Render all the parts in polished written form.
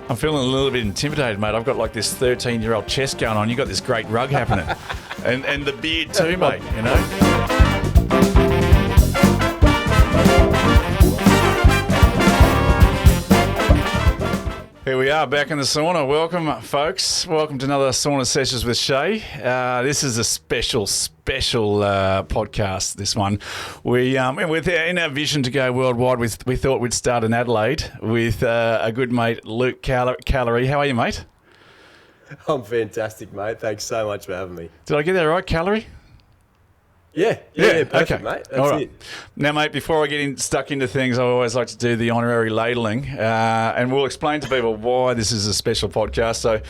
I'm feeling a little bit intimidated, mate. I've got like this 13-year-old chest going on. You got this great rug happening, and the beard too, mate. You know. Here we are back in the sauna. Welcome, folks. Welcome to another Sauna Sessions with Shay. This is a special podcast, this one. In our vision to go worldwide, we thought we'd start in Adelaide with a good mate, Luke Callery. How are you, mate? I'm fantastic, mate. Thanks so much for having me. Did I get that right, Callery? Yeah, perfect, okay. Mate. That's all right. it. Now, mate, before I get stuck into things, I always like to do the honorary ladling, and we'll explain to people why this is a special podcast. So,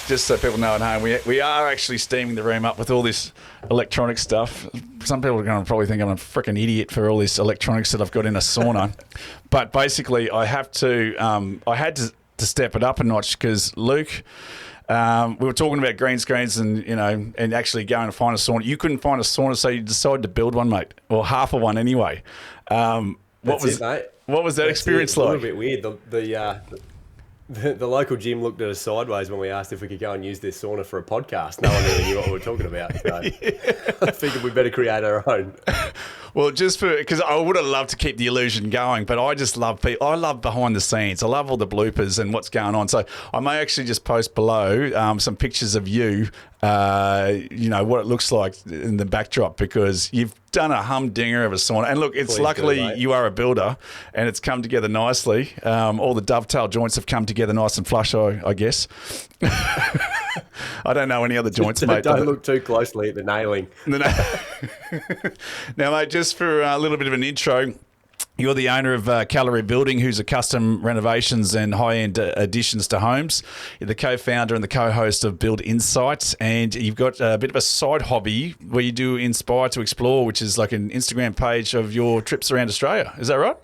just so people know at home, we are actually steaming the room up with all this electronic stuff. Some people are going to probably think I'm a freaking idiot for all this electronics that I've got in a sauna, but basically, I had to step it up a notch because Luke. We were talking about green screens and actually going to find a sauna. You couldn't find a sauna, so you decided to build one, mate, or half of one anyway. What was that experience like? A little bit weird. The local gym looked at us sideways when we asked if we could go and use their sauna for a podcast. No one really knew what we were talking about. So I figured we better create our own. Well, because I would have loved to keep the illusion going, but I just love people. I love behind the scenes. I love all the bloopers and what's going on. So I may actually just post below some pictures of you, what it looks like in the backdrop, because you've done a humdinger of a sauna. And look, it's luckily you are a builder and it's come together nicely. All the dovetail joints have come together nice and flush, I guess. I don't know any other joints, mate. Don't look too closely at the nailing. Now, mate, just for a little bit of an intro, you're the owner of Callery Building, who's a custom renovations and high-end additions to homes. You're the co-founder and the co-host of Build Insights, and you've got a bit of a side hobby where you do Inspire to Explore, which is like an Instagram page of your trips around Australia. Is that right?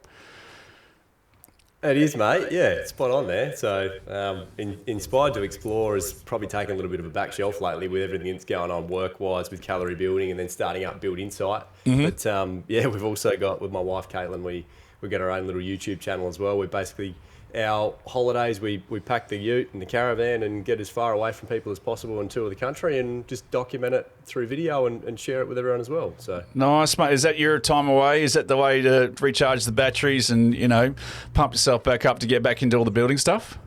It is, mate. Yeah, spot on there. So Inspired to Explore has probably taken a little bit of a back shelf lately with everything that's going on work-wise with Callery Building and then starting up Build Insight. Mm-hmm. But we've also got, with my wife Caitlin, we got our own little YouTube channel as well. We basically, our holidays, we pack the ute and the caravan and get as far away from people as possible and tour the country and just document it through video and share it with everyone as well. So nice, mate. Is that your time away? Is that the way to recharge the batteries and, pump yourself back up to get back into all the building stuff?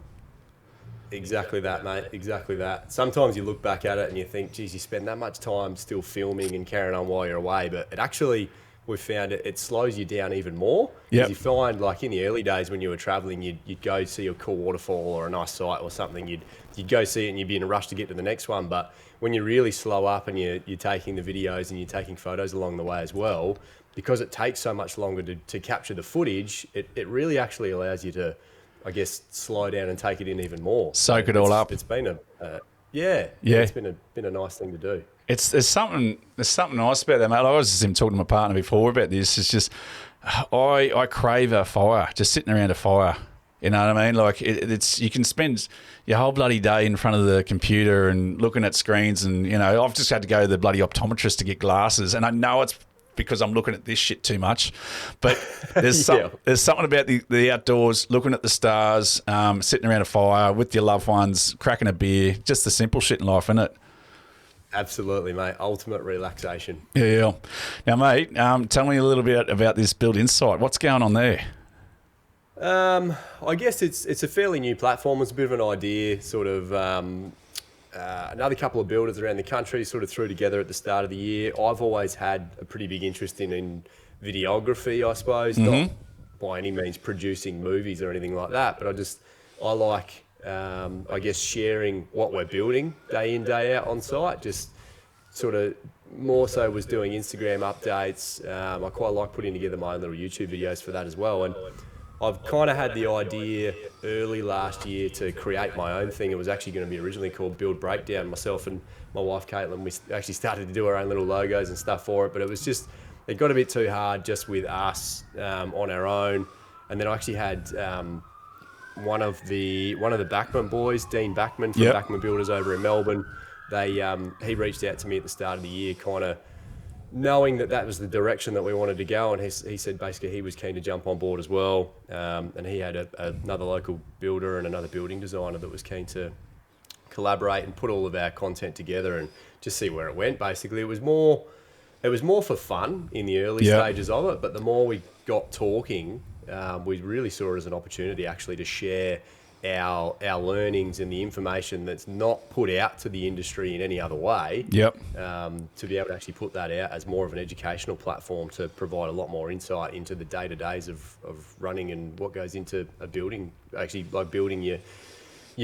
Exactly that, mate. Exactly that. Sometimes you look back at it and you think, geez, you spend that much time still filming and carrying on while you're away, but it actually... We've found it slows you down even more. Yep. You find, like in the early days when you were travelling, you'd go see a cool waterfall or a nice site or something. You'd go see it and you'd be in a rush to get to the next one. But when you really slow up and you're taking the videos and you're taking photos along the way as well, because it takes so much longer to capture the footage, it really actually allows you to, I guess, slow down and take it in even more. Soak it all up. It's been it's been a nice thing to do. There's something nice about that, mate. I was just even talking to my partner before about this. It's just I crave a fire, just sitting around a fire. You know what I mean? Like it's you can spend your whole bloody day in front of the computer and looking at screens, and I've just had to go to the bloody optometrist to get glasses, and I know it's because I'm looking at this shit too much. But there's something about the outdoors, looking at the stars, sitting around a fire with your loved ones, cracking a beer, just the simple shit in life, isn't it? Absolutely, mate. Ultimate relaxation. Yeah. Now, mate, tell me a little bit about this Build Insight. What's going on there? I guess it's a fairly new platform. It's a bit of an idea, sort of another couple of builders around the country sort of threw together at the start of the year. I've always had a pretty big interest in videography, I suppose, not by any means producing movies or anything like that, but I like... I guess sharing what we're building day in, day out on site, just sort of more so was doing Instagram updates. I quite like putting together my own little YouTube videos for that as well. And I've kind of had the idea early last year to create my own thing. It was actually going to be originally called Build Breakdown. Myself and my wife Caitlin, we actually started to do our own little logos and stuff for it, but it got a bit too hard just with us on our own. And then I actually had... one of the Backman boys, Dean Backman from Backman Builders over in Melbourne, he reached out to me at the start of the year, kind of knowing that was the direction that we wanted to go, and he said basically he was keen to jump on board as well, and he had another local builder and another building designer that was keen to collaborate and put all of our content together and just see where it went. Basically, it was more for fun in the early stages of it, but the more we got talking, we really saw it as an opportunity actually to share our learnings and the information that's not put out to the industry in any other way. To be able to actually put that out as more of an educational platform to provide a lot more insight into the day-to-days of running and what goes into a building, actually like building your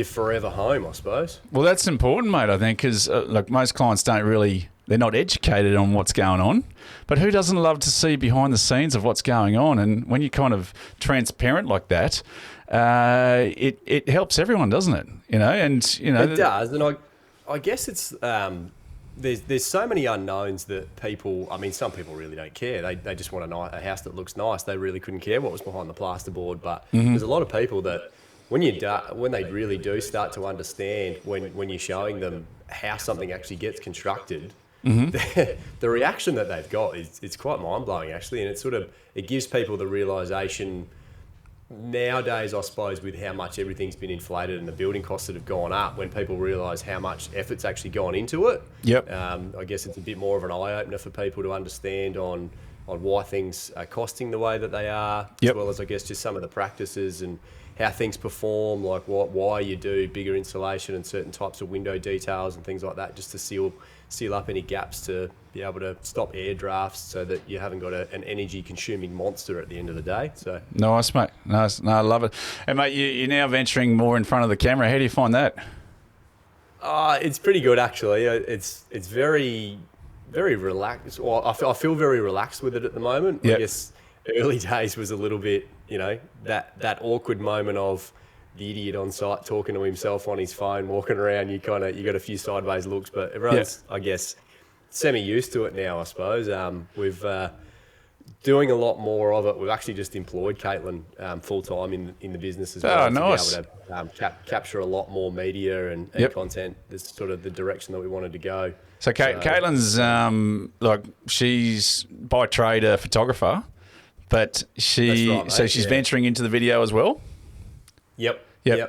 forever home, I suppose. Well, that's important, mate, I think, because like most clients they're not educated on what's going on. But who doesn't love to see behind the scenes of what's going on? And when you're kind of transparent like that, it helps everyone, doesn't it? It does, and I guess it's there's so many unknowns that people. I mean, some people really don't care. They just want a house that looks nice. They really couldn't care what was behind the plasterboard. But there's a lot of people that when they really do start to understand when you're showing them how something actually gets constructed. The reaction that they've got is quite mind-blowing actually, and it gives people the realisation nowadays, I suppose, with how much everything's been inflated and the building costs that have gone up, when people realise how much effort's actually gone into it. I guess it's a bit more of an eye-opener for people to understand on why things are costing the way that they are, as well as I guess just some of the practices and how things perform, like why you do bigger insulation and certain types of window details and things like that, just to seal up any gaps to be able to stop air drafts so that you haven't got an energy consuming monster at the end of the day. So nice, mate. Nice. No, I love it. And mate, you're now venturing more in front of the camera. How do you find that? It's pretty good actually. It's very, very relaxed. Well, I feel very relaxed with it at the moment. I guess early days was a little bit, that awkward moment of the idiot on site talking to himself on his phone, walking around. You got a few sideways looks, but everyone's, I guess, semi used to it now, I suppose. We've doing a lot more of it. We've actually just employed Caitlin full time in the business as well. Nice. To be able to capture a lot more media and content. That's sort of the direction that we wanted to go. So Caitlin's she's by trade a photographer, but she's venturing into the video as well. Yep.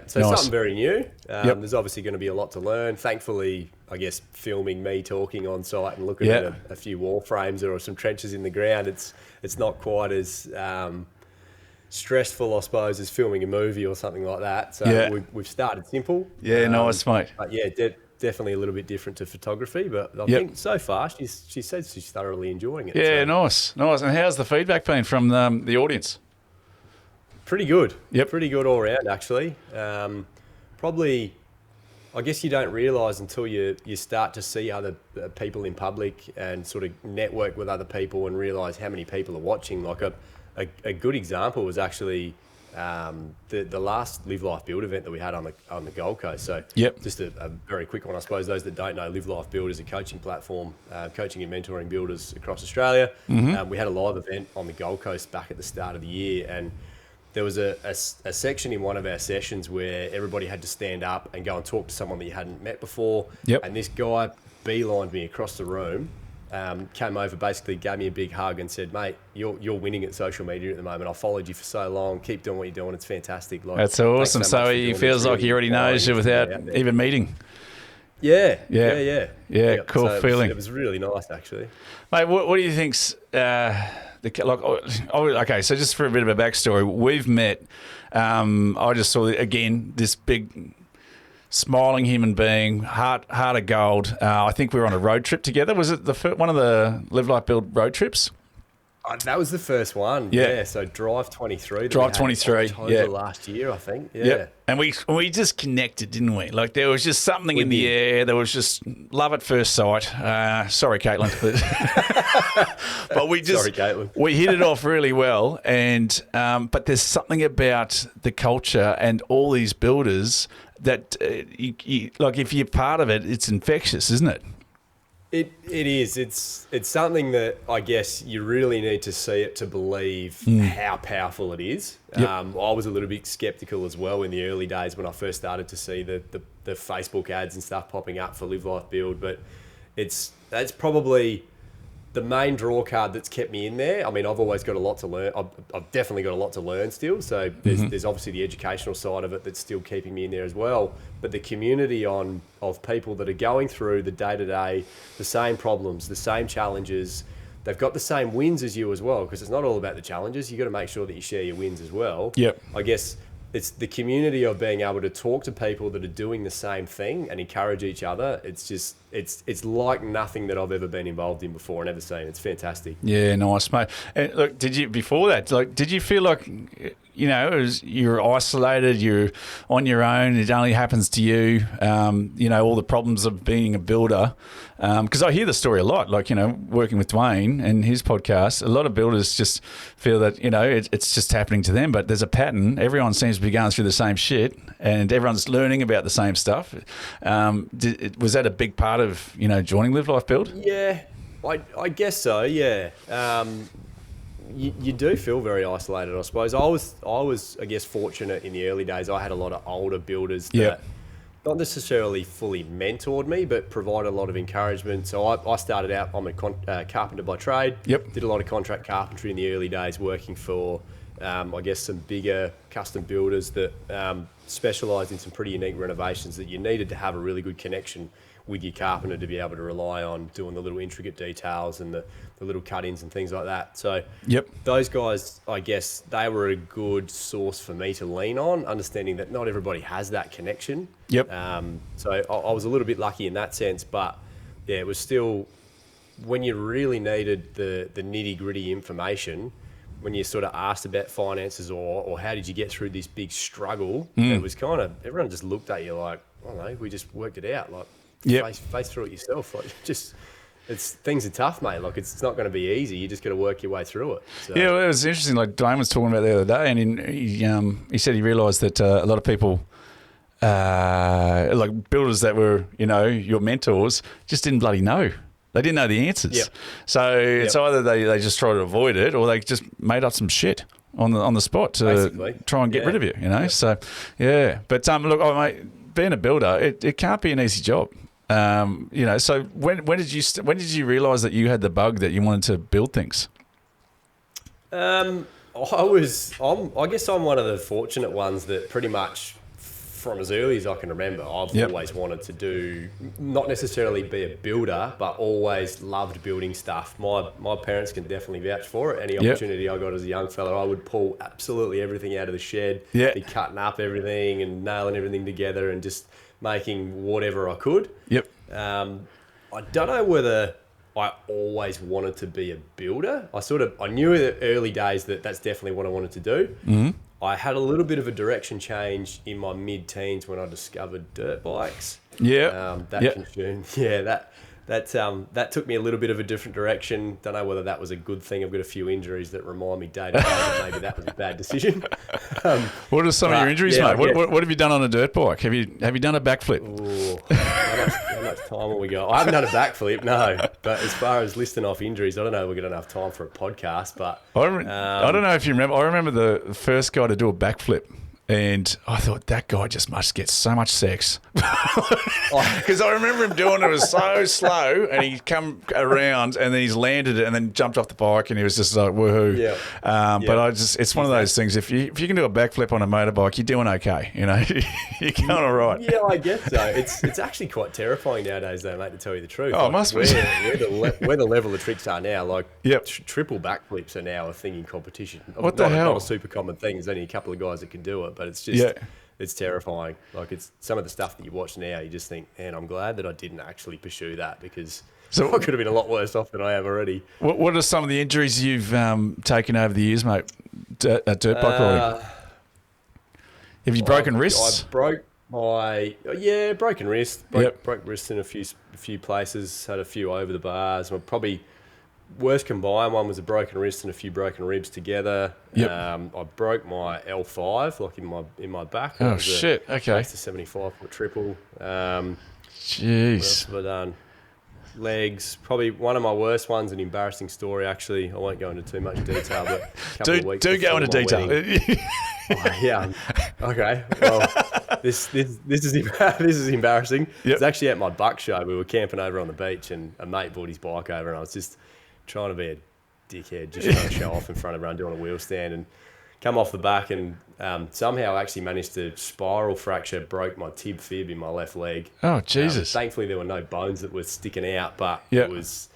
So nice. something very new. There's obviously going to be a lot to learn. Thankfully, I guess filming me talking on site and looking at a few wall frames or some trenches in the ground, it's not quite as stressful, I suppose, as filming a movie or something like that. So we've started simple. Nice, mate. But definitely a little bit different to photography. But I think so far she says she's thoroughly enjoying it. Yeah, so. Nice. And how's the feedback been from the audience? Pretty good. Pretty good all around, actually. Probably, I guess you don't realise until you start to see other people in public and sort of network with other people and realise how many people are watching. Like a good example was actually the last Live Life Build event that we had on the Gold Coast. So just a very quick one, I suppose. Those that don't know, Live Life Build is a coaching platform, coaching and mentoring builders across Australia. We had a live event on the Gold Coast back at the start of the year, and there was a section in one of our sessions where everybody had to stand up and go and talk to someone that you hadn't met before. And this guy beelined me across the room, came over, basically gave me a big hug and said, "Mate, you're winning at social media at the moment. I followed you for so long. Keep doing what you're doing. It's fantastic." Like, that's awesome. So he feels like he already knows you without even meeting. Yeah. Cool so feeling. It was really nice, actually. Mate, what do you think's okay, so just for a bit of a backstory, we've met. I just saw again this big, smiling human being, heart of gold. I think we were on a road trip together. Was it one of the Live Life Build road trips? That was the first one. Yeah. So Drive 23. Drive 23. October last year, I think. Yeah. And we just connected, didn't we? Like there was just something in the air. There was just love at first sight. Sorry, Caitlin, but we just we hit it off really well. And but there's something about the culture and all these builders that you, like if you're part of it, it's infectious, isn't it? It is. It's something that I guess you really need to see it to believe how powerful it is. I was a little bit skeptical as well in the early days when I first started to see the Facebook ads and stuff popping up for Live Life Build, but that's probably the main draw card that's kept me in there, I mean, I've always got a lot to learn. I've definitely got a lot to learn still. So there's obviously the educational side of it that's still keeping me in there as well. But the community of people that are going through the day-to-day, the same problems, the same challenges, they've got the same wins as you as well, because it's not all about the challenges. You've got to make sure that you share your wins as well. Yep. I guess it's the community of being able to talk to people that are doing the same thing and encourage each other. It's just, it's like nothing that I've ever been involved in before and ever seen. It's fantastic. Yeah, nice, mate. And look, did you feel like, you're isolated, you're on your own, it only happens to you, all the problems of being a builder? Because I hear the story a lot, working with Dwayne and his podcast, a lot of builders just feel that, it's just happening to them, but there's a pattern. Everyone seems to be going through the same shit and everyone's learning about the same stuff. Was that a big part of, joining Live Life Build? Yeah, I guess so, yeah. You do feel very isolated, I suppose. I was, I guess, fortunate in the early days. I had a lot of older builders that not necessarily fully mentored me, but provided a lot of encouragement. So I started out, I'm a carpenter by trade. Yep. Did a lot of contract carpentry in the early days, working for, I guess, some bigger custom builders that specialised in some pretty unique renovations that you needed to have a really good connection with your carpenter to be able to rely on doing the little intricate details and the little cut-ins and things like that. So those guys, I guess, they were a good source for me to lean on, understanding that not everybody has that connection. Yep. So I was a little bit lucky in that sense, but yeah, it was still, when you really needed the nitty-gritty information, when you sort of asked about finances or how did you get through this big struggle, it was kind of, everyone just looked at you like, I don't know, we just worked it out. Like, face through it yourself. Like, things are tough, mate. Like, it's not going to be easy. You just got to work your way through it. So. Yeah, well, it was interesting. Like Dwayne was talking about the other day, and he said he realised that a lot of people, like builders that were, your mentors, just didn't bloody know. They didn't know the answers. Yep. So it's either they just try to avoid it, or they just made up some shit on the spot to basically try and get rid of you. Yep. So yeah. But look, mate, being a builder, it can't be an easy job. So when did you realise that you had the bug that you wanted to build things? I guess I'm one of the fortunate ones that pretty much from as early as I can remember, I've always wanted to do, not necessarily be a builder, but always loved building stuff. My parents can definitely vouch for it. Any opportunity I got as a young fella, I would pull absolutely everything out of the shed, be cutting up everything and nailing everything together and just making whatever I could. Yep. I don't know whether I always wanted to be a builder. I knew in the early days that that's definitely what I wanted to do. Mm-hmm. I had a little bit of a direction change in my mid-teens when I discovered dirt bikes. Yeah. That took me a little bit of a different direction. Don't know whether that was a good thing. I've got a few injuries that remind me day to day that maybe that was a bad decision. What are some of your injuries, mate? What have you done on a dirt bike? Have you done a backflip? How much time have we got? I haven't done a backflip, no. But as far as listing off injuries, I don't know if we've got enough time for a podcast. But I don't know if you remember. I remember the first guy to do a backflip. And I thought, that guy just must get so much sex. Because I remember him doing it. It was so slow. And he come around and then he's landed it and then jumped off the bike and he was just like, woohoo. Yeah. But it's one of those things. If you can do a backflip on a motorbike, you're doing okay. You're going all right. Yeah, I guess so. It's actually quite terrifying nowadays, though, mate, to tell you the truth. Oh, it must be. Where the level of tricks are now, like triple backflips are now a thing in competition. What the hell? Not a super common thing. There's only a couple of guys that can do it. But it's just, it's terrifying. Like, it's some of the stuff that you watch now, you just think, man, I'm glad that I didn't actually pursue that because I could have been a lot worse off than I am already. What are some of the injuries you've taken over the years, mate, at dirt bike riding? Have you broken wrists? I broke my, broken wrist. Broke wrists in a few places, had a few over the bars. Probably worst combined one was a broken wrist and a few broken ribs together. Yep. I broke my L5, like in my back. Oh shit! Okay. It's a 75-foot triple. Jeez. What else have I done? Legs. Probably one of my worst ones. An embarrassing story. Actually, I won't go into too much detail. But a couple of weeks do go into detail. Yeah. Okay. Well, this is embarrassing. Yep. It's actually at my buck show. We were camping over on the beach, and a mate brought his bike over, and I was just trying to be a dickhead, just trying to show off in front of everyone doing a wheel stand, and come off the back and somehow I actually managed to spiral fracture, broke my tib fib in my left leg. Oh, Jesus. Thankfully, there were no bones that were sticking out, but Yep. it was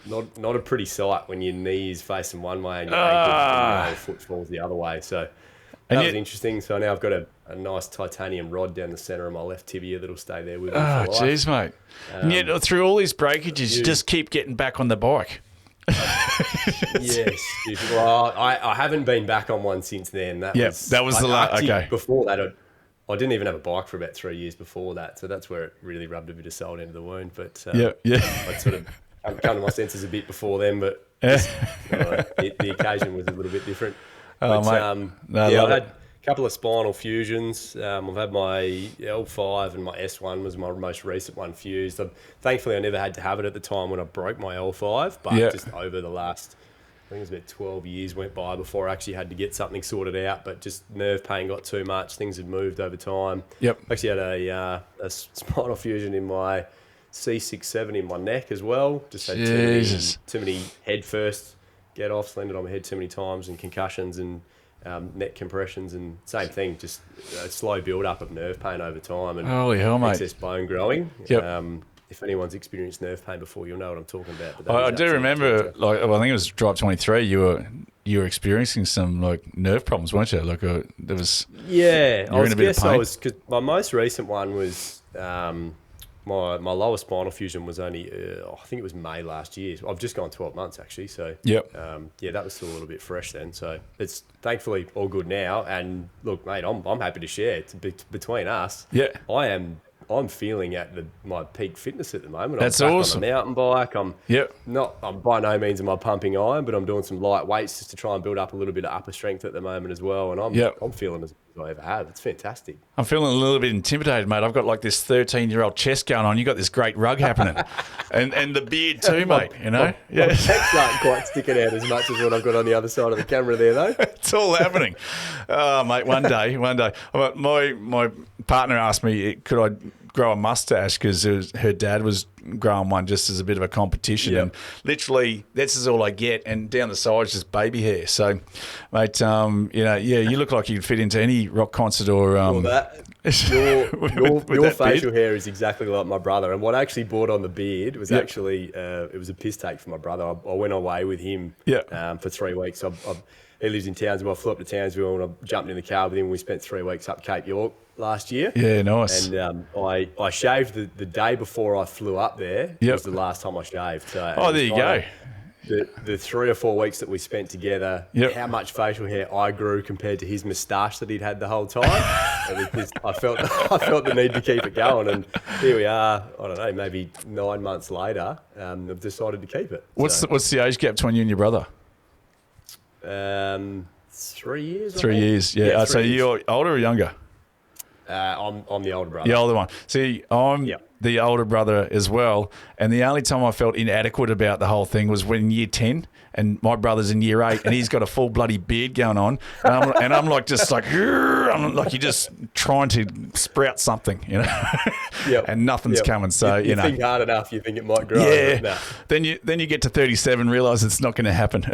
not a pretty sight when your knee is facing one way and your ankle and your foot falls the other way. So that was interesting. So now I've got a nice titanium rod down the centre of my left tibia that'll stay there with me Oh, for life. jeez, mate. And yet, through all these breakages, you just keep getting back on the bike. Yes. Well, I haven't been back on one since then. That was the last. Okay. Before that, I didn't even have a bike for about 3 years before that. So that's where it really rubbed a bit of salt into the wound. But I'd sort of come to my senses a bit before then. But the occasion was a little bit different. Oh, but, mate. I had a couple of spinal fusions. I've had my L5 and my S1 was my most recent one fused. Thankfully, I never had to have it at the time when I broke my L5, but just over the last, I think it was about 12 years went by before I actually had to get something sorted out, but just nerve pain got too much. Things had moved over time. Yep. Actually had a spinal fusion in my C6-7 in my neck as well. Just had too many head first get-offs, landed on my head too many times, and concussions and neck compressions, and same thing, just a slow build-up of nerve pain over time and holy hell, mate. excess bone growing. Yep. If anyone's experienced nerve pain before, you'll know what I'm talking about. But I do remember, I think it was Drive 23. You were experiencing some nerve problems, weren't you? There was. Yeah, you were in a bit of pain. Because my most recent one was my lower spinal fusion was only I think it was May last year. I've just gone 12 months actually. So that was still a little bit fresh then. So it's thankfully all good now. And look, mate, I'm happy to share. It's between us. Yeah, I'm feeling at my peak fitness at the moment. That's I'm back awesome. on a mountain bike. I'm by no means am I pumping iron, but I'm doing some light weights just to try and build up a little bit of upper strength at the moment as well. And I'm feeling as good as I ever have. It's fantastic. I'm feeling a little bit intimidated, mate. I've got this 13-year-old chest going on. You got this great rug happening, and the beard too, mate. You know, my pecs aren't quite sticking out as much as what I've got on the other side of the camera there, though. It's all happening. Oh, mate, one day. My partner asked me, could I grow a mustache, because her dad was growing one just as a bit of a competition, and literally this is all I get, and down the sides just baby hair. So, mate, you look like you'd fit into any rock concert or your facial hair is exactly like my brother, and what I actually brought on the beard was actually it was a piss take for my brother. I went away with him for 3 weeks. He lives in Townsville. I flew up to Townsville and I jumped in the car with him. We spent 3 weeks up Cape York last year. Yeah, nice. And I shaved the day before I flew up there. It was the last time I shaved. So there you go. The 3 or 4 weeks that we spent together, how much facial hair I grew compared to his moustache that he'd had the whole time. I felt the need to keep it going, and here we are. I don't know, maybe 9 months later, I've decided to keep it. What's the age gap between you and your brother? 3 years. 3 years, yeah. So you're older or younger? I'm the older brother. The older one. See, I'm the older brother as well. And the only time I felt inadequate about the whole thing was when year 10, and my brother's in year 8, and he's got a full bloody beard going on, and I'm like I'm like you're just trying to sprout something, you know, and nothing's coming. So you know, think hard enough, you think it might grow. Yeah. No. Then you get to 37, realise it's not going to happen.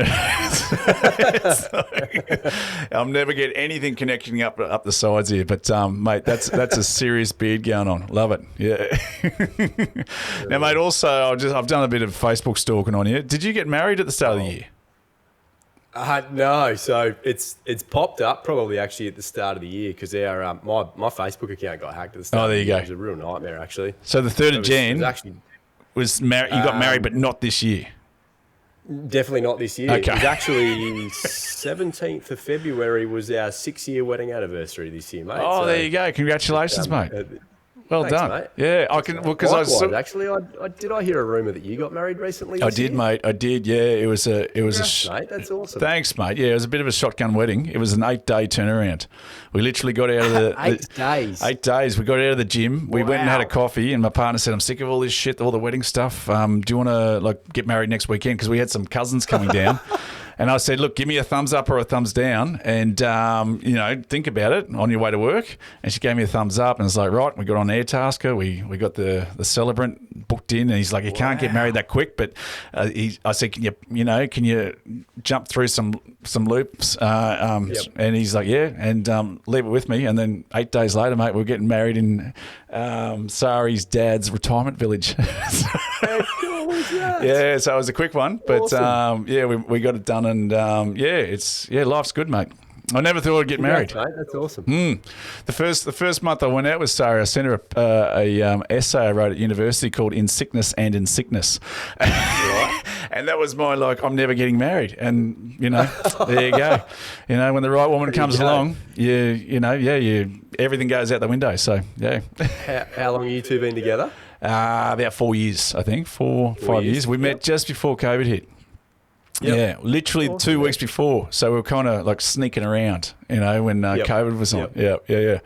I'll never get anything connecting up the sides here, but mate, that's a serious beard going on. Love it. Yeah. Now, mate, also I've done a bit of Facebook stalking on you. Did you get married at the start of the year? No, so it's popped up probably actually at the start of the year, because our my Facebook account got hacked at the start. Oh, there you go. It was a real nightmare actually. So the 3rd of Jan was married. You got married, but not this year. Definitely not this year. Okay. It was actually 17th of February was our 6-year wedding anniversary this year, mate. Oh, so, there you go. Congratulations, mate. Well thanks, done. Mate. Yeah, I can. Well, because actually, did I hear a rumor that you got married recently? I did, mate. I did. Yeah, it was a. Mate, that's awesome. Thanks, mate. Yeah, it was a bit of a shotgun wedding. It was an 8-day turnaround. We literally got out of the 8 days. 8 days. We got out of the gym. We went and had a coffee, and my partner said, "I'm sick of all this shit, all the wedding stuff. Do you want to get married next weekend?" Because we had some cousins coming down. And I said, look, give me a thumbs up or a thumbs down, and, think about it on your way to work. And she gave me a thumbs up, and it's like, right, we got on Airtasker. We got the celebrant booked booked in, and he's like, you can't get married that quick. But I said, can you jump through some loops? And he's like, yeah, and leave it with me. And then 8 days later, mate, we're getting married in Sari's dad's retirement village. How cool was that? Yeah, so it was a quick one, but Awesome. we got it done, and life's good, mate. I never thought I'd get married. Mate, that's awesome. The first month I went out with Sarah, I sent her a essay I wrote at university called "In Sickness and in Sickness," and that was my I'm never getting married, and there you go. When the right woman comes along, everything goes out the window. So yeah. How long have you two been together? About 4 years, I think. 5 years. We met just before COVID hit. Yep. Yeah, literally awesome, 2 weeks before. So we were kind of like sneaking around, when COVID was on. Yeah.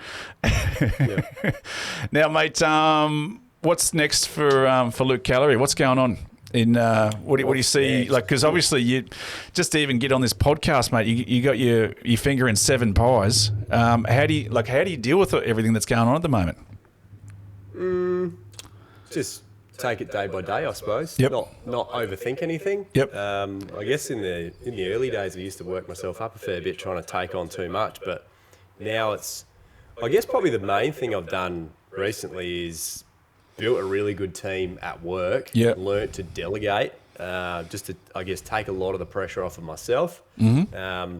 Now, mate, what's next for Luke Callery? What's going on? What do you see? Because obviously you just to even get on this podcast, mate. You got your finger in 7 pies. How do you deal with everything that's going on at the moment? Just take it day by day, I suppose. Yep. Not overthink anything. Yep. I guess in the early days, I used to work myself up a fair bit trying to take on too much, but now I guess probably the main thing I've done recently is built a really good team at work. Yep. Learnt to delegate, just to, I guess, take a lot of the pressure off of myself. Mm-hmm.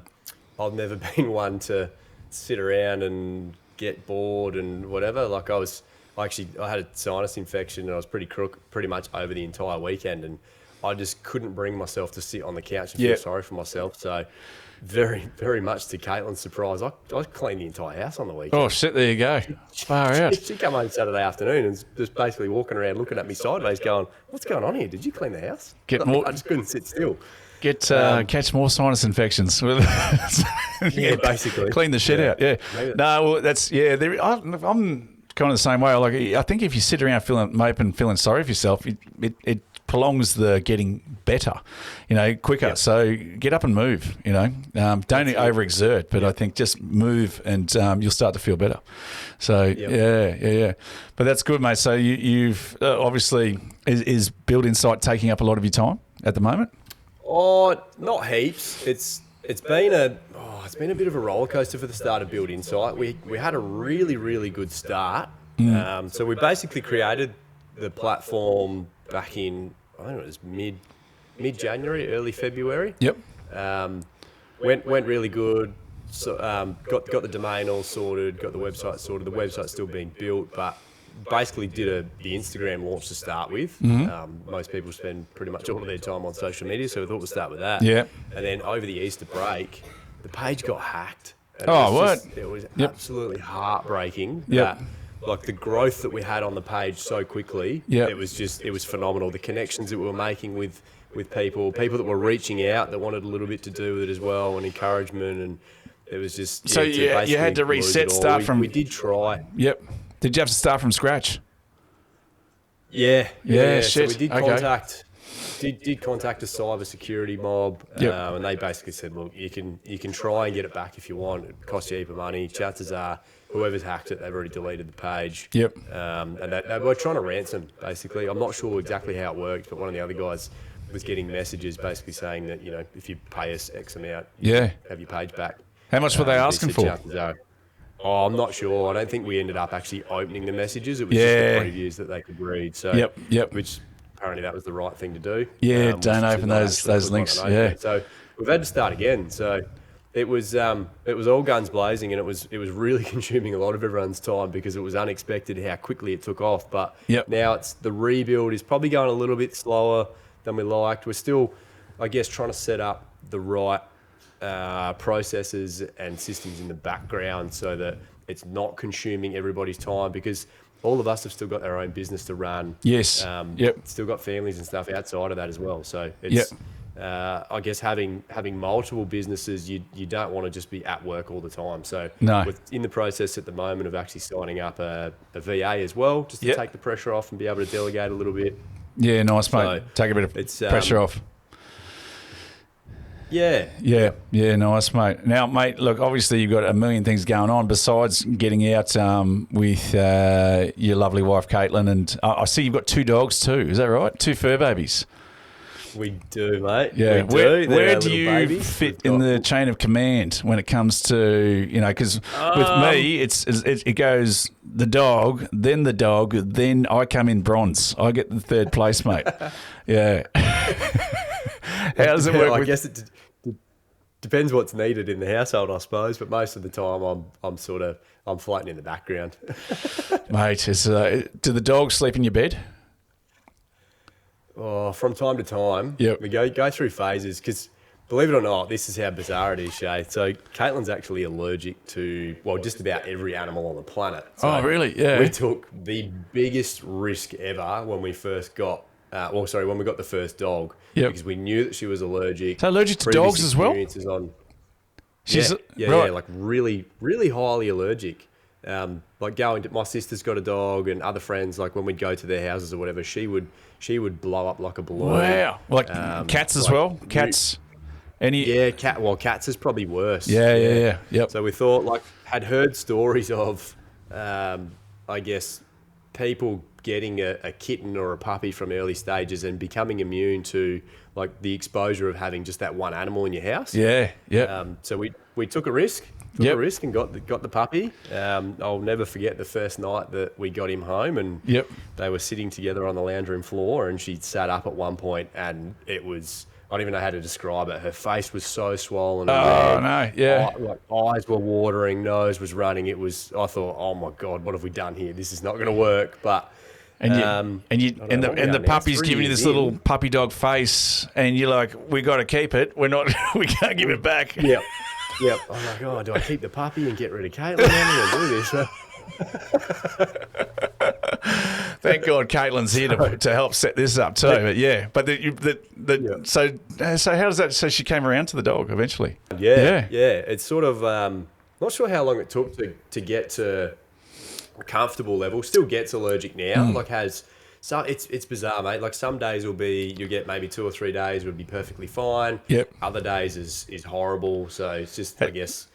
I've never been one to sit around and get bored and whatever. I had a sinus infection and I was pretty much over the entire weekend, and I just couldn't bring myself to sit on the couch and feel sorry for myself. So very, very much to Caitlin's surprise, I cleaned the entire house on the weekend. Oh, shit, there you go. Far out. She came home Saturday afternoon and was just basically walking around looking at me sideways going, what's going on here? Did you clean the house? I just couldn't sit still. Catch more sinus infections. Yeah, basically. Clean the shit out, yeah. No, well, that's, I'm kind of the same way. I think if you sit around feeling sorry for yourself, it prolongs the getting better, quicker. Yep. So get up and move, don't overexert, but I think just move and you'll start to feel better. So yeah. But that's good, mate. So you've obviously is Build Insight taking up a lot of your time at the moment? Oh, not heaps. It's been a bit of a roller coaster for the start of Build Insight. We had a really, really good start. So we basically created the platform back in, I don't know, it was mid-January, early February. Yep. Went really good. So, got the domain all sorted, got the website sorted. The website's still being built, but basically did the Instagram launch to start with. Mm-hmm. Most people spend pretty much all of their time on social media, so we thought we'd start with that. Yeah. And then over the Easter break, the page got hacked. It was absolutely heartbreaking. Yep. That, the growth that we had on the page so quickly, it was phenomenal. The connections that we were making with people that were reaching out that wanted a little bit to do with it as well, and encouragement, and it was just... So you had to reset, start from... We did try. Yep. Did you have to start from scratch? Yeah. Shit. So we did contact... Did contact a cyber security mob, and they basically said, look, you can try and get it back if you want. It costs you a heap of money. Chances are, whoever's hacked it, they've already deleted the page. Yep. And they were trying to ransom, basically. I'm not sure exactly how it worked, but one of the other guys was getting messages basically saying that, if you pay us X amount, you can have your page back. How much were they asking for? Oh, I'm not sure. I don't think we ended up actually opening the messages. It was just the previews that they could read. So, which apparently that was the right thing to do. Yeah, don't open those links. Yeah. So we've had to start again. So it was all guns blazing, and it was really consuming a lot of everyone's time because it was unexpected how quickly it took off. But now the rebuild is probably going a little bit slower than we liked. We're still, I guess, trying to set up the right processes and systems in the background so that it's not consuming everybody's time, because all of us have still got our own business to run. Yes. Still got families and stuff outside of that as well. So it's, I guess having multiple businesses, you don't want to just be at work all the time. So we're in the process at the moment of actually signing up a VA as well, just to take the pressure off and be able to delegate a little bit. Yeah, nice, mate. Take a bit of pressure off. Yeah, nice, mate. Now, mate, look, obviously you've got a million things going on besides getting out with your lovely wife, Caitlin, and I see you've got 2 dogs too. Is that right? 2 fur babies. We do, mate. Yeah. We do. Where do you fit in the chain of command when it comes to, because with me, it goes the dog, then I come in bronze. I get the 3rd place, mate. Yeah. How does it work? I guess it depends what's needed in the household, I suppose. But most of the time, I'm floating in the background. Mate, do the dogs sleep in your bed? Oh, from time to time, Yep. we go through phases because, believe it or not, this is how bizarre it is, Shay. So Caitlin's actually allergic to, just about every animal on the planet. So really? Yeah. We took the biggest risk ever when we first got, when we got the first dog, because we knew that she was allergic. So allergic to dogs as well? She's like really, really highly allergic. My sister's got a dog, and other friends, like when we'd go to their houses or whatever, she would blow up like a balloon. Wow. Like cats as well? Cats? Cats is probably worse. Yeah. Yep. So we thought, had heard stories of, I guess, people getting a kitten or a puppy from early stages and becoming immune to the exposure of having just that one animal in your house. Yeah. Yeah. So we took a risk. Took a risk and got the puppy. I'll never forget the first night that we got him home, and they were sitting together on the lounge room floor, and she sat up at one point, and it was, I don't even know how to describe it. Her face was so swollen. Oh, no, yeah. Eyes were watering, nose was running. I thought, oh my God, what have we done here? This is not going to work. But the puppy's giving you this little puppy dog face, and you're like, we got to keep it. We can't give it back. Yep. I'm like, oh, do I keep the puppy and get rid of Caitlin? I'm going to do this. Thank God Caitlin's here to help set this up too. So how does that? So she came around to the dog eventually. Yeah. It's sort of not sure how long it took to get to a comfortable level. Still gets allergic now. So it's bizarre, mate. Some days you'll get maybe 2 or 3 days would be perfectly fine. Yep. Other days is horrible. So it's just, I guess.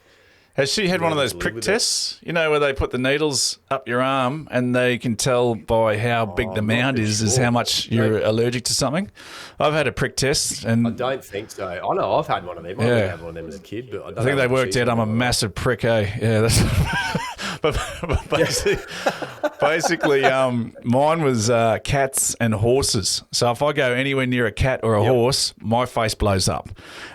Has she had one of those prick tests? Where they put the needles up your arm and they can tell by how big the mound is how much you're allergic to something? I've had a prick test, and I don't think so. I know I've had one of them. I didn't have one of them as a kid, but I think they worked out I'm a massive prick, eh? Yeah, that's. But basically, mine was cats and horses. So if I go anywhere near a cat or a horse, my face blows up.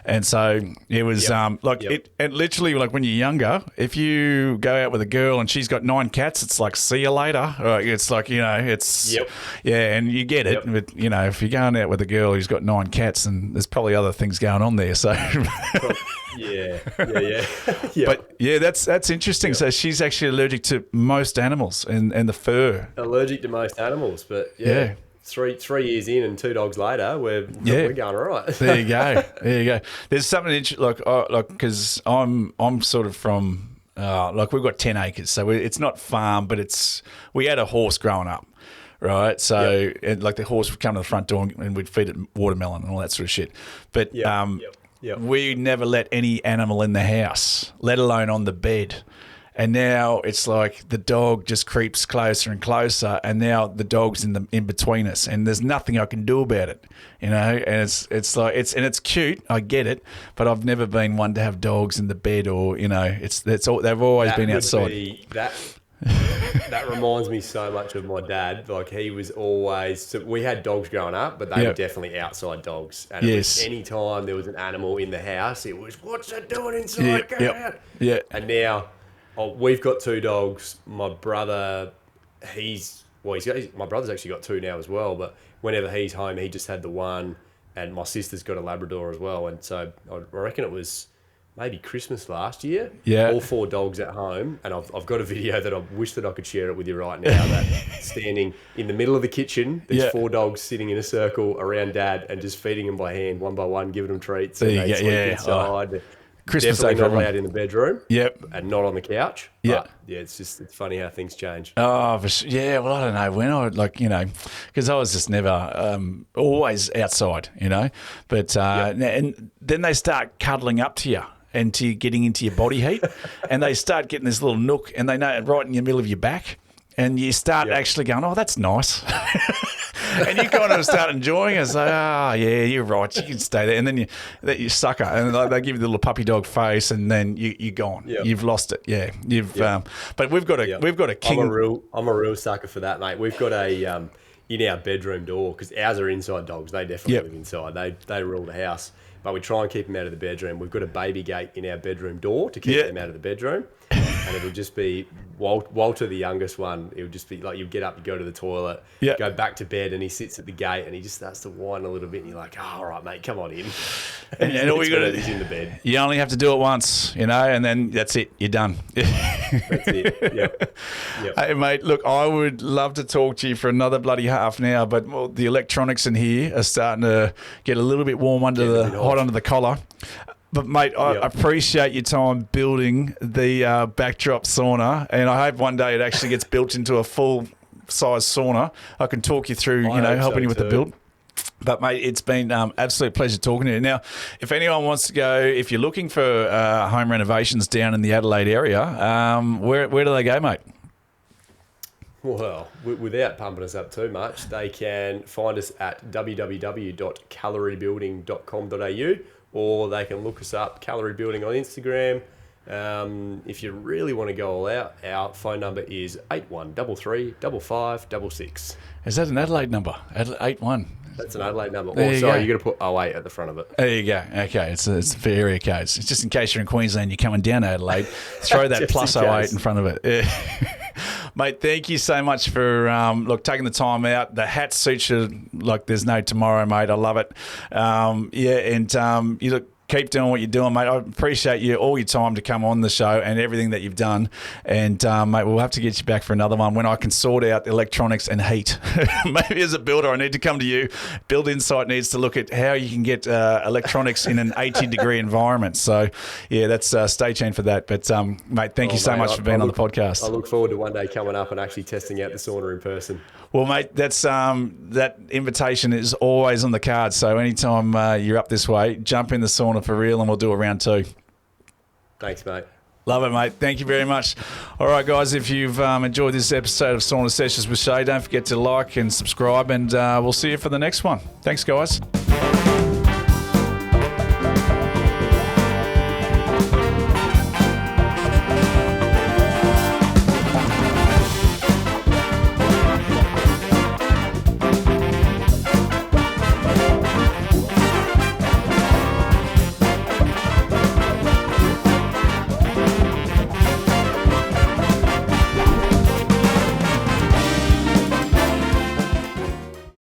And so it was it literally, when you're younger, if you go out with a girl and she's got 9 cats, it's like, see you later. It's like, it's and you get it. But if you're going out with a girl who's got 9 cats, and there's probably other things going on there. So yeah. But that's interesting. So she's actually allergic to most animals and the fur. Allergic to most animals, but 3 years in and 2 dogs later, we're going all right. There you go. There's something interesting, because I'm sort of from we've got 10 acres, so it's not farm, but we had a horse growing up. Right, so the horse would come to the front door and we'd feed it watermelon and all that sort of shit. But we never let any animal in the house, let alone on the bed. And now it's like the dog just creeps closer and closer, and now the dog's in between us, and there's nothing I can do about it, And it's cute. I get it, but I've never been one to have dogs in the bed, or they've always been outside. That reminds me so much of my dad. He was always. So we had dogs growing up, but they were definitely outside dogs. And any time there was an animal in the house, it was, "What's that doing inside? Go out!" Yeah. And now we've got 2 dogs. My brother, my brother's actually got 2 now as well. But whenever he's home, he just had the one, and my sister's got a Labrador as well. And so I reckon it was maybe Christmas last year. Yeah. All 4 dogs at home. And I've got a video that I wish that I could share it with you right now. That standing in the middle of the kitchen, there's 4 dogs sitting in a circle around Dad and just feeding them by hand, one by one, giving them treats. There and you they go. sleep inside. Christmas definitely Day for not everyone. allowed in the bedroom. Yep. And not on the couch. Yep. But, yeah, it's funny how things change. Oh, yeah. Well, I don't know when I because I was just never always outside, But and then they start cuddling up to you and to getting into your body heat, and they start getting this little nook, and they know it right in the middle of your back, and you start actually going, oh, that's nice. And you kind of start enjoying it. It's like, yeah, you're right. You can stay there. And then you sucker. And they give you the little puppy dog face, and then you're gone. Yep. You've lost it. Yeah. But we've got a king. I'm a real sucker for that, mate. We've got a in our bedroom door, because ours are inside dogs. They definitely live inside. They rule the house. But we try and keep them out of the bedroom. We've got a baby gate in our bedroom door to keep them out of the bedroom. And it'll just be Walter, the youngest one. It'll just be like you get up, you go to the toilet, go back to bed, and he sits at the gate and he just starts to whine a little bit. And you're like, all right, mate, come on in. And all you got to is in the bed. You only have to do it once, and then that's it. You're done. That's it. Yep. Hey, mate, look, I would love to talk to you for another bloody half an hour, but the electronics in here are starting to get a little bit warm hot under the collar. But, mate, I appreciate your time building the backdrop sauna, and I hope one day it actually gets built into a full-size sauna. I can talk you through, helping you with the build. But, mate, it's been absolute pleasure talking to you. Now, if anyone wants to go, if you're looking for home renovations down in the Adelaide area, where do they go, mate? Well, without pumping us up too much, they can find us at www.callerybuilding.com.au, or they can look us up, Callery Building on Instagram. If you really want to go all out, our phone number is 8133 5566. Is that an Adelaide number? 81. That's an Adelaide number. There you go. You got to put 08 at the front of it. There you go. Okay, it's for area codes. It's just in case you're in Queensland, you're coming down to Adelaide, throw that plus 08 in front of it. Yeah. Mate, thank you so much for taking the time out. The hat suits you like there's no tomorrow, mate. I love it. You look. Keep doing what you're doing, mate. I appreciate all your time to come on the show and everything that you've done. And, mate, we'll have to get you back for another one when I can sort out electronics and heat. Maybe as a builder, I need to come to you. Build Insight needs to look at how you can get electronics in an 80-degree environment. So, yeah, that's stay tuned for that. But, mate, thank you so much for being on the podcast. I look forward to one day coming up and actually testing out the sauna in person. Well, mate, that's that invitation is always on the card. So anytime you're up this way, jump in the sauna for real, and we'll do a round 2. Thanks, mate. Love it, mate. Thank you very much. All right, guys, if you've enjoyed this episode of Sauna Sessions with Shay, don't forget to like and subscribe, and we'll see you for the next one. Thanks, guys.